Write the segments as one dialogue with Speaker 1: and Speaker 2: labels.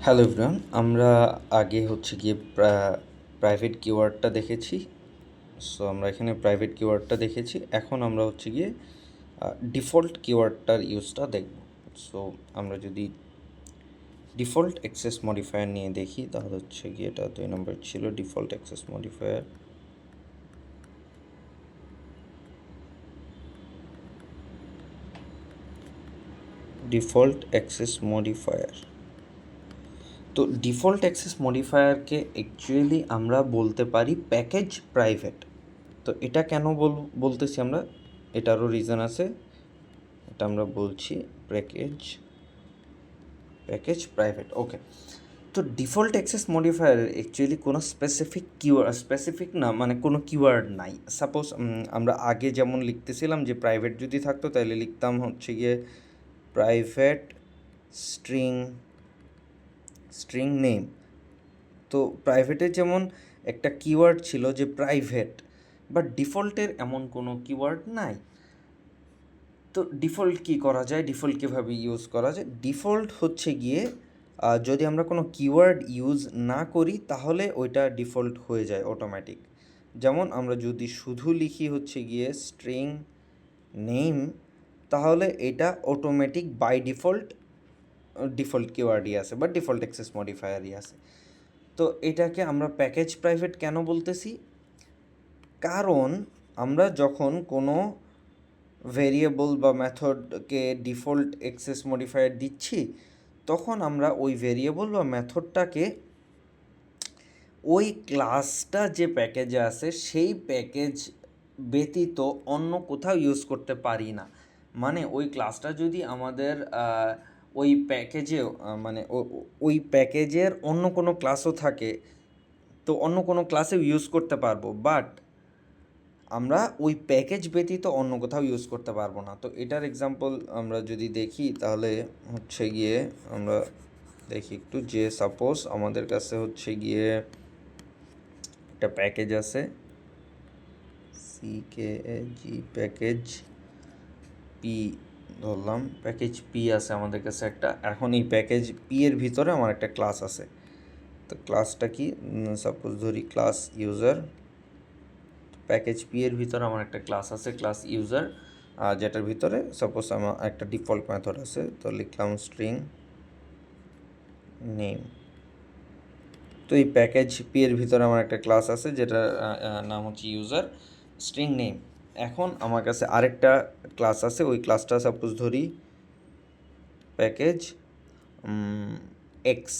Speaker 1: Hello everyone, আমরা আগে হচ্ছে গিয়ে প্রাইভেট কিওয়ার্ডটা দেখেছি। সো আমরা এখানে প্রাইভেট কিওয়ার্ডটা দেখেছি। এখন আমরা হচ্ছে গিয়ে ডিফল্ট কিওয়ার্ডটার ইউজটা দেখব। সো আমরা যদি ডিফল্ট অ্যাক্সেস মডিফায়ার নিয়ে দেখি তাহলে হচ্ছে গিয়ে এটা 2 নম্বর ছিল default access modifier. Default access modifier, তো ডিফল্ট অ্যাক্সেস মডিফায়ারকে অ্যাকচুয়ালি আমরা বলতে পারি প্যাকেজ প্রাইভেট। তো এটা কেন বলতেছি আমরা, এটারও রিজন আছে। এটা আমরা বলছি প্যাকেজ প্রাইভেট। ওকে, তো ডিফল্ট অ্যাক্সেস মডিফায়ার অ্যাকচুয়ালি কোনো স্পেসিফিক না, মানে কোনো কিওয়ার্ড নাই। সাপোজ আমরা আগে যেমন লিখতেছিলাম যে প্রাইভেট যদি থাকতো তাহলে লিখতাম হচ্ছে গিয়ে প্রাইভেট স্ট্রিং নেম। তো প্রাইভেটের যেমন একটা কিওয়ার্ড ছিল যে প্রাইভেট, বাট ডিফল্টের এমন কোনো কিওয়ার্ড নাই। তো ডিফল্ট কী করা যায়, ডিফল্ট কীভাবে ইউজ করা যায়? ডিফল্ট হচ্ছে গিয়ে যদি আমরা কোনো কিওয়ার্ড ইউজ না করি তাহলে ওইটা ডিফল্ট হয়ে যায় অটোমেটিক। যেমন আমরা যদি শুধু লিখি হচ্ছে গিয়ে স্ট্রিং নেম, তাহলে এটা অটোমেটিক বাই ডিফল্ট কিওয়ার্ডই আছে বা ডিফল্ট অ্যাক্সেস মডিফায়ারই আছে। তো এটাকে আমরা প্যাকেজ প্রাইভেট কেন বলতেছি? কারণ আমরা যখন কোনো ভেরিয়েবল বা মেথডকে ডিফল্ট অ্যাক্সেস মডিফায়ার দিচ্ছি, তখন আমরা ওই ভেরিয়েবল বা মেথডটাকে ওই ক্লাসটা যে প্যাকেজে আছে সেই প্যাকেজ ব্যতীত অন্য কোথাও ইউজ করতে পারি না। মানে ওই ক্লাসটা যদি আমাদের ওই প্যাকেজে মানে ওই প্যাকেজের অন্য কোনো ক্লাসও থাকে, তো অন্য কোনো ক্লাসেও ইউজ করতে পারবো, বাট আমরা ওই প্যাকেজ ব্যতীত অন্য কোথাও ইউজ করতে পারবো না। তো এটার এক্সাম্পল আমরা যদি দেখি তাহলে হচ্ছে গিয়ে আমরা দেখি একটু যে সাপোজ আমাদের কাছে হচ্ছে গিয়ে একটা প্যাকেজ আছে CKG প্যাকেজ পি, ধরলাম প্যাকেজ পি আছে আমাদের কাছে একটা। এখন এই প্যাকেজ পি এর ভিতরে আমার একটা ক্লাস আছে। তো ক্লাসটা কি, সাপোজ ধরি ক্লাস ইউজার। প্যাকেজ পি এর ভিতরে আমার একটা ক্লাস আছে ক্লাস ইউজার, যেটার ভিতরে সাপোজ আমার একটা ডিফল্ট মেথড আছে। তো লিখলাম স্ট্রিং নেম। তো এই প্যাকেজ পি এর ভিতরে আমার একটা ক্লাস আছে যেটার নাম হচ্ছে ইউজার স্ট্রিং নেম। এখন আমার কাছে আরেকটা ক্লাস আছে, ওই ক্লাসটা সাপোজ ধরি প্যাকেজ এক্স।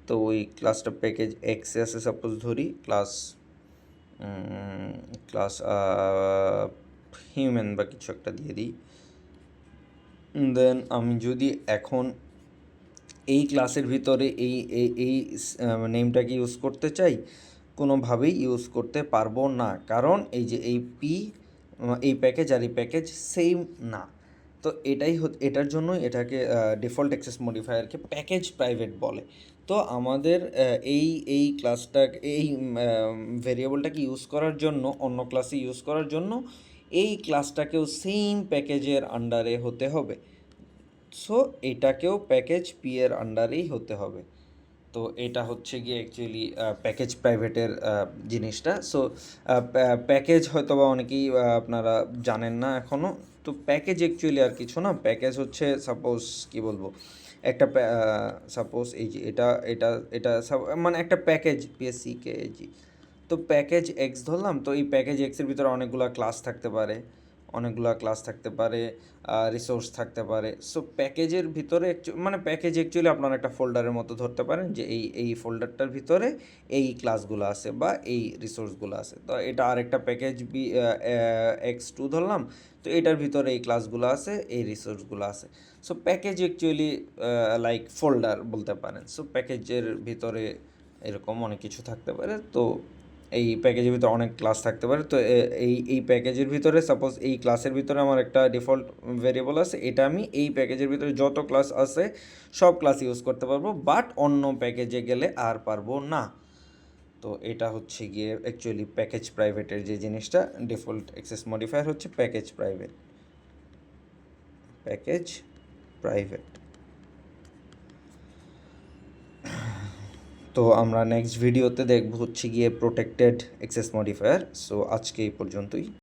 Speaker 1: তো ওই ক্লাসটা প্যাকেজ এক্সে আছে, সাপোজ ধরি ক্লাস হিউম্যান বা কিছু একটা দিয়ে দিই। দেন আমি যদি এখন এই ক্লাসের ভিতরে এই এই নেমটাকে ইউজ করতে চাই, কোনোভাবেই ইউজ করতে পারবো না, কারণ এই যে এই পি, এই প্যাকেজ আর এই প্যাকেজ সেম না। তো এটার জন্যই এটাকে ডিফল্ট অ্যাক্সেস মডিফায়ারকে প্যাকেজ প্রাইভেট বলে। তো আমাদের এই ক্লাসটা, এই ভেরিয়েবলটাকে ইউজ করার জন্য, অন্য ক্লাসে ইউজ করার জন্য এই ক্লাসটাকেও সেম প্যাকেজের আন্ডারে হতে হবে। সো এটাকেও প্যাকেজ পি এর আন্ডারেই হতে হবে। তো এটা হচ্ছে গিয়ে অ্যাকচুয়ালি প্যাকেজ প্রাইভেটের জিনিসটা। সো প্যাকেজ হয়তো বা অনেকেই আপনারা জানেন না এখনও। তো প্যাকেজ অ্যাকচুয়ালি আর কিছু না, প্যাকেজ হচ্ছে সাপোজ কি বলবো, একটা সাপোজ এই যে এটা এটা এটা মানে একটা প্যাকেজ PSCKG। তো প্যাকেজ এক্স ধরলাম, তো এই প্যাকেজ এক্সের ভিতরে অনেকগুলো ক্লাস থাকতে পারে, রিসোর্স থাকতে পারে। সো প্যাকেজের ভিতরে মানে প্যাকেজ অ্যাকচুয়ালি আপনারা একটা ফোল্ডারের মতো ধরতে পারেন যে এই ফোল্ডারটার ভিতরে এই ক্লাসগুলো আছে বা এই রিসোর্সগুলো আছে। তো এটা আরেকটা প্যাকেজ X2 ধরলাম, তো এটার ভিতরে এই ক্লাসগুলো আছে, এই রিসোর্সগুলো আছে। So package actually like folder বলতে পারেন। সো প্যাকেজের ভিতরে এরকম অনেক কিছু থাকতে পারে। তো এই প্যাকেজের ভিতরে অনেক ক্লাস থাকতে পারে। তো এই প্যাকেজের ভিতরে সাপোজ এই ক্লাসের ভিতরে আমার একটা ডিফল্ট ভেরিয়েবল আছে, এটা আমি এই প্যাকেজের ভিতরে যত ক্লাস আছে সব ক্লাস ইউজ করতে পারবো, বাট অন্য প্যাকেজে গেলে আর পারবো না। তো এটা হচ্ছে গিয়ে অ্যাকচুয়ালি প্যাকেজ প্রাইভেটের যে জিনিসটা, ডিফল্ট অ্যাক্সেস মডিফায়ার হচ্ছে প্যাকেজ প্রাইভেট। তো আমরা নেক্সট ভিডিওতে দেখব হচ্ছে গিয়ে প্রোটেক্টেড এক্সেস মডিফায়ার। সো আজকে এই পর্যন্তই।